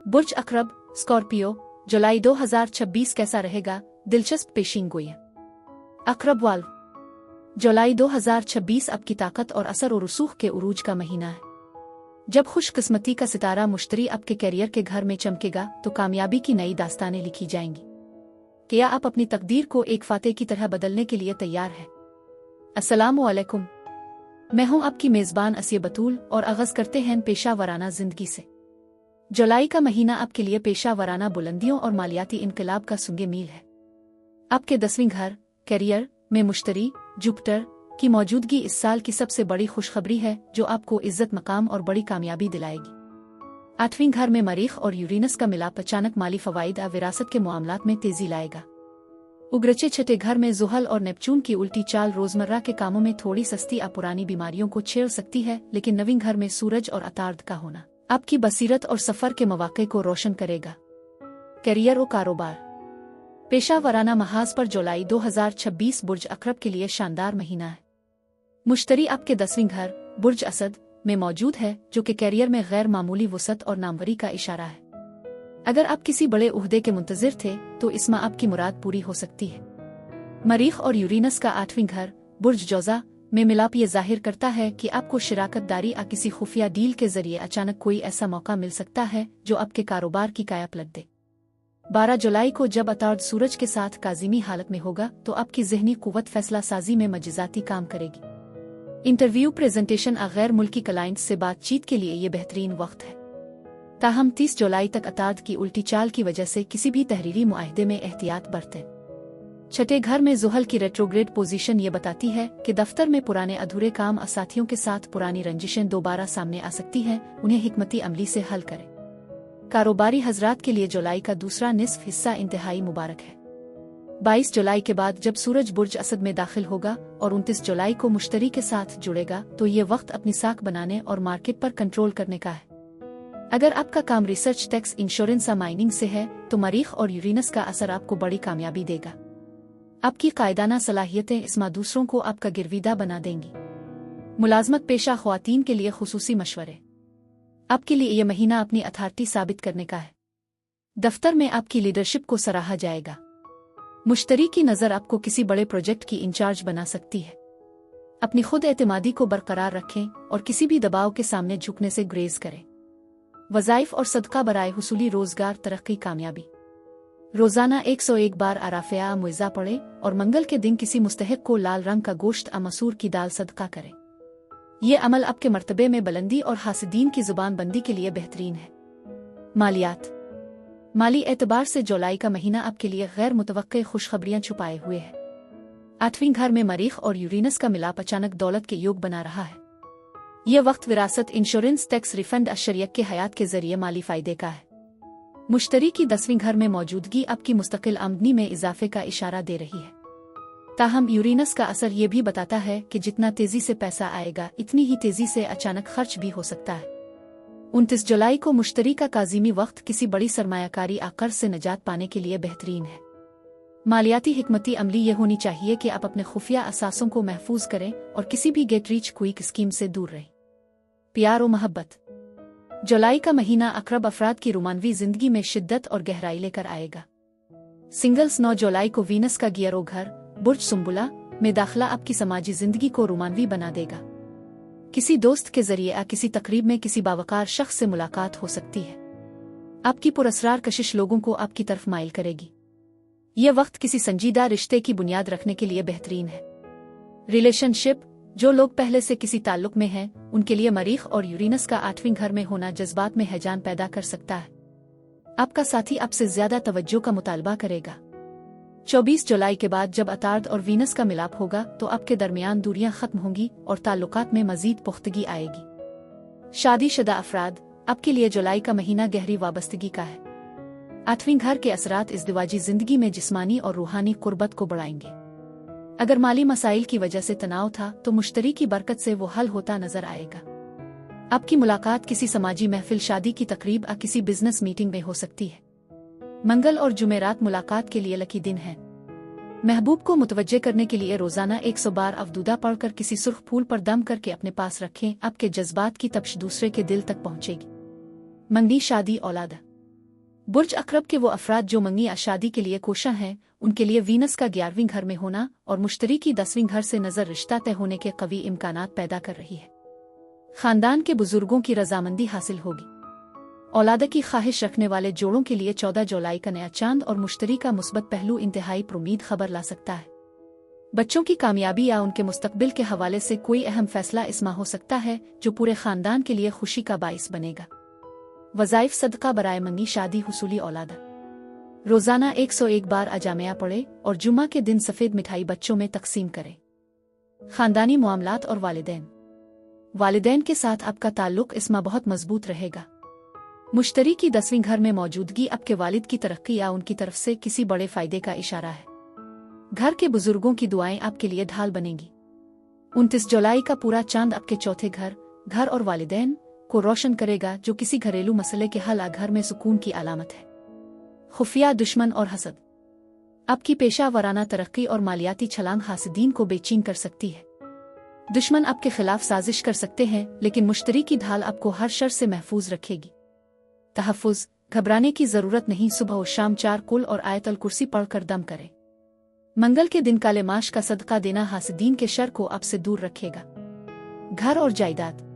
बुर्ज अकरब, Scorpio, जुलाई 2026 कैसा रहेगा? दिलचस्प पेशीनगोई। अकरब वाल्व, जुलाई 2026 अब की ताकत और असर और रसूख के उरूज का महीना है। जब खुशकिस्मती का सितारा मुश्तरी आपके कैरियर के घर में चमकेगा तो कामयाबी की नई दास्तानें लिखी जाएंगी। क्या आप अपनी तकदीर को एक फातेह की तरह बदलने के लिए तैयार हैं? अस्सलामु अलैकुम, मैं हूं आपकी मेज़बान असिया बतूल और आगाज़ करते हैं पेशा वराना जिंदगी से। जुलाई का महीना आपके लिए पेशा वराना बुलंदियों और मालियाती इनकलाब का सुंगे मील है। आपके 10वें घर कैरियर में मुश्तरी जुपिटर की मौजूदगी इस साल की सबसे बड़ी खुशखबरी है जो आपको इज्जत मकाम और बड़ी कामयाबी दिलाएगी। 8वें घर में मरीख और यूरेनस का मिलाप अचानक माली फवाइद और विरासत के मामलात में तेजी लाएगा। उग्रचे छठे घर में जुहल और नेपचून की उल्टी चाल रोजमर्रा के कामों में थोड़ी सस्ती और पुरानी बीमारियों को छेड़ सकती है, लेकिन 9वें घर में सूरज और अतार्द का होना आपकी बसीरत और सफर के मौके को रोशन करेगा। कैरियर और कारोबार, पेशा वराना महाज पर जुलाई 2026 बुर्ज अकरब के लिए शानदार महीना है। मुश्तरी आपके 10वें घर बुर्ज असद में मौजूद है जो कि कैरियर में गैर मामूली वुसअत और नामवरी का इशारा है। अगर आप किसी बड़े उहदे के मुंतजिर थे तो इसमें आपकी मुराद पूरी हो सकती है। मरीख और यूरेनस का 8वें घर बुर्ज जौजा में मिलाप ये जाहिर करता है कि आपको शिराकतदारी या किसी खुफिया डील के जरिए अचानक कोई ऐसा मौका मिल सकता है जो आपके कारोबार की काया पलट दे। 12 जुलाई को जब अतार्द सूरज के साथ काजिमी हालत में होगा तो आपकी जहनी कुव्वत फैसला साजी में मजिजाती काम करेगी। इंटरव्यू, प्रेजेंटेशन और गैर मुल्की क्लाइंट्स से बातचीत के लिए ये बेहतरीन वक्त है। ताहम 30 जुलाई तक अतार्द की उल्टी चाल की वजह से किसी भी तहरीरी मुआहदे में एहतियात बरतें। छठे घर में जुहल की रेट्रोग्रेड पोजीशन ये बताती है कि दफ्तर में पुराने अधूरे काम और साथियों के साथ पुरानी रंजिशें दोबारा सामने आ सकती हैं, उन्हें हिकमती अमली से हल करें। कारोबारी हजरात के लिए जुलाई का दूसरा निस्फ हिस्सा इंतहाई मुबारक है। 22 जुलाई के बाद जब सूरज बुर्ज असद में दाखिल होगा और 29 जुलाई को मुश्तरी के साथ जुड़ेगा तो ये वक्त अपनी साख बनाने और मार्केट पर कंट्रोल करने का है। अगर आपका काम रिसर्च, टैक्स, इंश्योरेंस या माइनिंग से है तो मरीख और यूरेनस का असर आपको बड़ी कामयाबी देगा। आपकी कायदाना सलाहियतें इसमें दूसरों को आपका गिरवीदा बना देंगी। मुलाजमत पेशा ख्वातीन के लिए खुसूसी मशवरे, आपके लिए यह महीना अपनी अथॉरिटी साबित करने का है। दफ्तर में आपकी लीडरशिप को सराहा जाएगा। मुश्तरी की नज़र आपको किसी बड़े प्रोजेक्ट की इंचार्ज बना सकती है। अपनी खुद एतमादी को बरकरार रखें और किसी भी दबाव के सामने झुकने से गुरेज करें। वज़ाइफ और सदका बराए हुसूली रोजगार, तरक्की, कामयाबी। रोजाना 101 बार आराफिया मुइज़ा पढ़े और मंगल के दिन किसी मुस्तहिक को लाल रंग का गोश्त और मसूर की दाल सदका करें। ये अमल आपके मर्तबे में बुलंदी और हासिदीन की जुबान बंदी के लिए बेहतरीन है। मालियात, माली एतबार से जुलाई का महीना आपके लिए गैर मुतवक्के खुशखबरियां छुपाए हुए है। 8वें घर में मरीख और यूरेनस का मिलाप अचानक दौलत के योग बना रहा है। यह वक्त विरासत, इंश्योरेंस, टैक्स रिफंड और शरीयत के हयात के जरिए माली फायदे का है। मुश्तरी की 10वें घर में मौजूदगी आपकी मुस्तकिल आमदनी में इजाफे का इशारा दे रही है। ताहम यूरेनस का असर ये भी बताता है कि जितना तेजी से पैसा आएगा इतनी ही तेजी से अचानक खर्च भी हो सकता है। 29 जुलाई को मुश्तरी का काजिमी वक्त किसी बड़ी सरमायाकारी या कर्ज से निजात पाने के लिए बेहतरीन है। मालियाती हिकमती अमली ये होनी चाहिए कि आप अपने खुफिया असासों को महफूज करें और किसी भी गेट रीच क्विक स्कीम से दूर रहें। प्यार और मोहब्बत, जुलाई का महीना अकरब अफराद की रोमानवी जिंदगी में शिद्दत और गहराई लेकर आएगा। सिंगल्स, 9 जुलाई को वीनस का गियरो घर बुर्ज सुम्बुला में दाखिला आपकी समाजी जिंदगी को रोमानवी बना देगा। किसी दोस्त के जरिए या किसी तकरीब में किसी बावकार शख्स से मुलाकात हो सकती है। आपकी पुरस्रार कशिश लोगों को आपकी तरफ माइल करेगी। यह वक्त किसी संजीदा रिश्ते की बुनियाद रखने के लिए बेहतरीन है। रिलेशनशिप, जो लोग पहले से किसी ताल्लुक में हैं उनके लिए मरीख और यूरेनस का 8वें घर में होना जज्बात में हैजान पैदा कर सकता है। आपका साथी आपसे ज्यादा तवज्जो का मुतालबा करेगा। 24 जुलाई के बाद जब अतार्द और वीनस का मिलाप होगा तो आपके दरमियान दूरियां खत्म होंगी और ताल्लुकात में मजीद पुख्तगी आएगी। शादीशुदा अफराद, आपके लिए जुलाई का महीना गहरी वाबस्तगी का है। 8वें घर के असरात इज़्दिवाजी जिंदगी में जिस्मानी और रूहानी कुर्बत को बढ़ाएंगे। अगर माली मसाइल की वजह से तनाव था तो मुश्तरी की बरकत से वो हल होता नजर आएगा। आपकी मुलाकात किसी समाजी महफिल, शादी की तकरीब या किसी बिजनेस मीटिंग में हो सकती है। मंगल और जुमेरात मुलाकात के लिए लकी दिन है। महबूब को मुतवज्जे करने के लिए रोजाना 100 बार अवदूदा पढ़कर किसी सुर्ख फूल पर दम करके अपने पास रखें। आपके जज्बात की तपश दूसरे के दिल तक पहुंचेगी। मंगनी, शादी, औलाद, बुर्ज अक्रब के वो अफराद जो मंगी या शादी के लिए कोशा हैं, उनके लिए वीनस का 11वें घर में होना और मुश्तरी की 10वें घर से नजर रिश्ता तय होने के कवी इम्कानात पैदा कर रही है। खानदान के बुजुर्गों की रजामंदी हासिल होगी। औलाद की ख्वाहिश रखने वाले जोड़ों के लिए 14 जुलाई का नया चांद और मुश्तरी का मुस्बत पहलू इंतहाई प्रोमीद खबर ला सकता है। बच्चों की कामयाबी या उनके मुस्तकबिल के हवाले से कोई अहम फैसला इस माह हो सकता है जो पूरे खानदान के लिए खुशी का बाइस बनेगा। वज़ाइफ सदका बराए मंगी शादी हुसूली औलादा। रोजाना 101 बार अजामिया पढ़े और जुम्मा के दिन सफ़ेद मिठाई बच्चों में तकसीम करें। खानदानी मामलात और वालिदैन के साथ आपका ताल्लुक इस माह बहुत मजबूत रहेगा। मुश्तरी की 10वीं घर में मौजूदगी आपके वालिद की तरक्की या उनकी तरफ से किसी बड़े फायदे का इशारा है। घर के बुजुर्गों की दुआएं आपके लिए ढाल बनेंगी। 29 जुलाई का पूरा चांद आपके चौथे घर और वालिदैन को रोशन करेगा, जो किसी घरेलू मसले के हल घर में सुकून की अलामत है। खुफिया दुश्मन और हसद आपकी पेशा वराना तरक्की और मालियाती छलांग हासिदीन को बेचैन कर सकती है। दुश्मन आपके खिलाफ साजिश कर सकते हैं, लेकिन मुश्तरी की ढाल आपको हर शर से महफूज रखेगी। तहफ़्फ़ुज़, घबराने की जरूरत नहीं। सुबह और शाम 4 कुल और आयतल कुर्सी पढ़कर दम करें। मंगल के दिन काले माश का सदका देना हासिदीन के शर को आपसे दूर रखेगा। घर और जायदाद।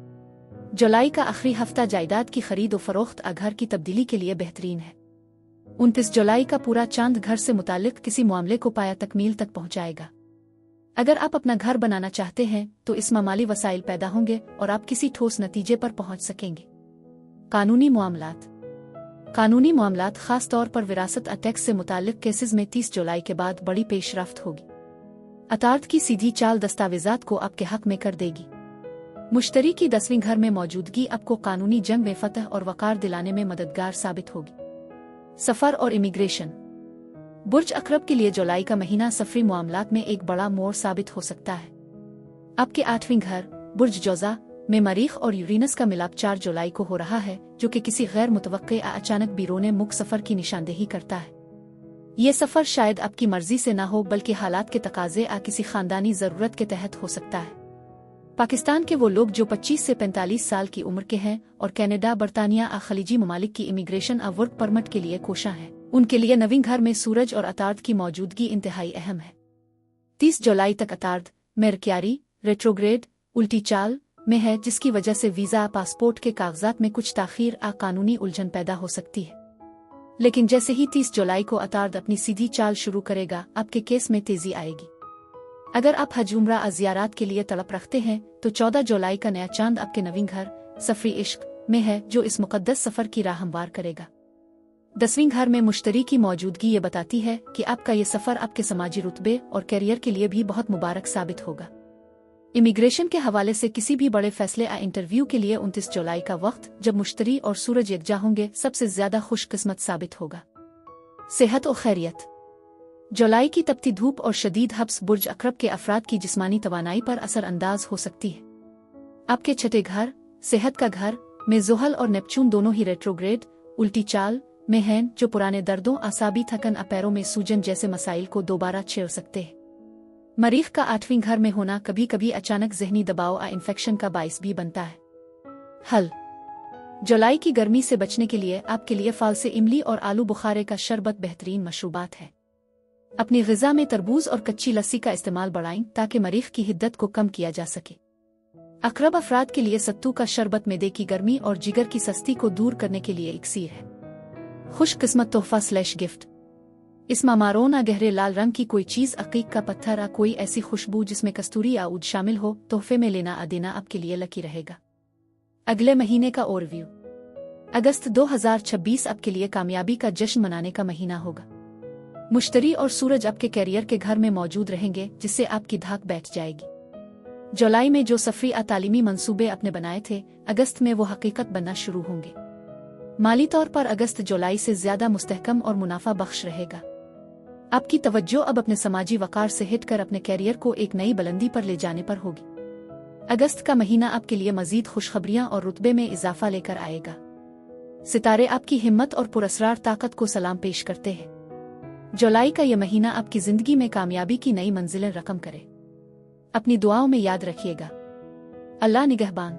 जुलाई का आखिरी हफ्ता जायदाद की खरीद और फरोख्त घर की तब्दीली के लिए बेहतरीन है। 29 जुलाई का पूरा चांद घर से मुतालिक किसी मामले को पाया तकमील तक पहुंचाएगा। अगर आप अपना घर बनाना चाहते हैं तो इसमें माली वसाइल पैदा होंगे और आप किसी ठोस नतीजे पर पहुंच सकेंगे। कानूनी मामलात खास तौर पर विरासत टैक्स से मुतालिक केसेस में 30 जुलाई के बाद बड़ी पेशरफ्त होगी। अतार्थ की सीधी चाल दस्तावेजात को आपके हक में कर देगी। मुश्तरी की 10वीं घर में मौजूदगी आपको कानूनी जंग में फतह और वकार दिलाने में मददगार साबित होगी। सफर और इमिग्रेशन। बुर्ज अक्रब के लिए जुलाई का महीना सफरी मामलात में एक बड़ा मोड़ साबित हो सकता है। आपके 8वें घर बुर्ज जौजा में मरीख और यूरेनस का मिलाप 4 जुलाई को हो रहा है, जो कि किसी गैर मुतवक्के अचानक बीरोने मुख सफर की निशानदेही करता है। ये सफर शायद आपकी मर्जी से न हो, बल्कि हालात के तकाजे किसी खानदानी जरूरत के तहत हो सकता है। पाकिस्तान के वो लोग जो 25 से 45 साल की उम्र के हैं और कनाडा, बरतानिया खलीजी ममालिक की इमिग्रेशन वर्क परमिट के लिए कोशा हैं, उनके लिए नवीं घर में सूरज और अतार्द की मौजूदगी इंतहाई अहम है। 30 जुलाई तक अतार्द मेरक्यारी रेट्रोग्रेड उल्टी चाल में है, जिसकी वजह से वीजा पासपोर्ट के कागजात में कुछ ताखीर कानूनी उलझन पैदा हो सकती है। लेकिन जैसे ही 30 जुलाई को अतार्द अपनी सीधी चाल शुरू करेगा, आपके केस में तेजी आएगी। अगर आप हज उम्रा ज़ियारत के लिए तड़प रखते हैं तो 14 जुलाई का नया चांद आपके नवीं घर सफरी इश्क में है, जो इस मुकद्दस सफर की राह हमवार करेगा। 10वीं घर में मुश्तरी की मौजूदगी ये बताती है कि आपका ये सफर आपके समाजी रुतबे और कैरियर के लिए भी बहुत मुबारक साबित होगा। इमिग्रेशन के हवाले से किसी भी बड़े फैसले इंटरव्यू के लिए 29 जुलाई का वक्त, जब मुश्तरी और सूरज यकजा होंगे, सबसे ज्यादा खुशकिस्मत साबित होगा। सेहत और खैरियत। जुलाई की तपती धूप और शदीद हब्स बुर्ज अक्रब के अफराद की जिस्मानी तवानाई पर असर अंदाज हो सकती है। आपके छठे घर सेहत का घर में ज़ुहल और नेपच्यून दोनों ही रेट्रोग्रेड उल्टी चाल में हैं, जो पुराने दर्दों, आसाबी थकन, पैरों में सूजन जैसे मसाइल को दोबारा छेड़ सकते हैं। मरीख का 8वीं घर में होना कभी कभी अचानक जहनी दबाव इन्फेक्शन का बाइस भी बनता है। हल। जुलाई की गर्मी से बचने के लिए आपके लिए फाल से इमली और आलू बुखारे का शरबत बेहतरीन मशरूबात है। अपनी ग़िज़ा में तरबूज और कच्ची लस्सी का इस्तेमाल बढ़ाएं ताकि मरीख की हिद्दत को कम किया जा सके। अकरब अफराद के लिए सत्तू का शरबत मैदे की गर्मी और जिगर की सस्ती को दूर करने के लिए इक्सीर है। खुशकिस्मत तोहफा/गिफ्ट। इस मामारोना गहरे लाल रंग की कोई चीज़, अकीक का पत्थर कोई ऐसी खुशबू जिसमें कस्तूरी या ऊद शामिल हो, तोहफे में लेना देना आपके लिए लकी रहेगा। अगले महीने का ओवरव्यू। अगस्त 2026 आपके लिए कामयाबी का जश्न मनाने का महीना होगा। मुश्तरी और सूरज आपके कैरियर के घर में मौजूद रहेंगे, जिससे आपकी धाक बैठ जाएगी। जुलाई में जो सफरी तालीमी मंसूबे आपने बनाए थे, अगस्त में वो हकीकत बनना शुरू होंगे। माली तौर पर अगस्त जुलाई से ज्यादा मुस्तहकम और मुनाफा बख्श रहेगा। आपकी तवज्जो अब अपने समाजी वकार से हटकर अपने कैरियर को एक नई बुलंदी पर ले जाने पर होगी। अगस्त का महीना आपके लिए मजीद खुशखबरियां और रुतबे में इजाफा लेकर आएगा। सितारे आपकी हिम्मत और पुरस्रार ताकत को सलाम पेश करते हैं। जुलाई का यह महीना आपकी जिंदगी में कामयाबी की नई मंजिलें रकम करे। अपनी दुआओं में याद रखिएगा। अल्लाह निगहबान।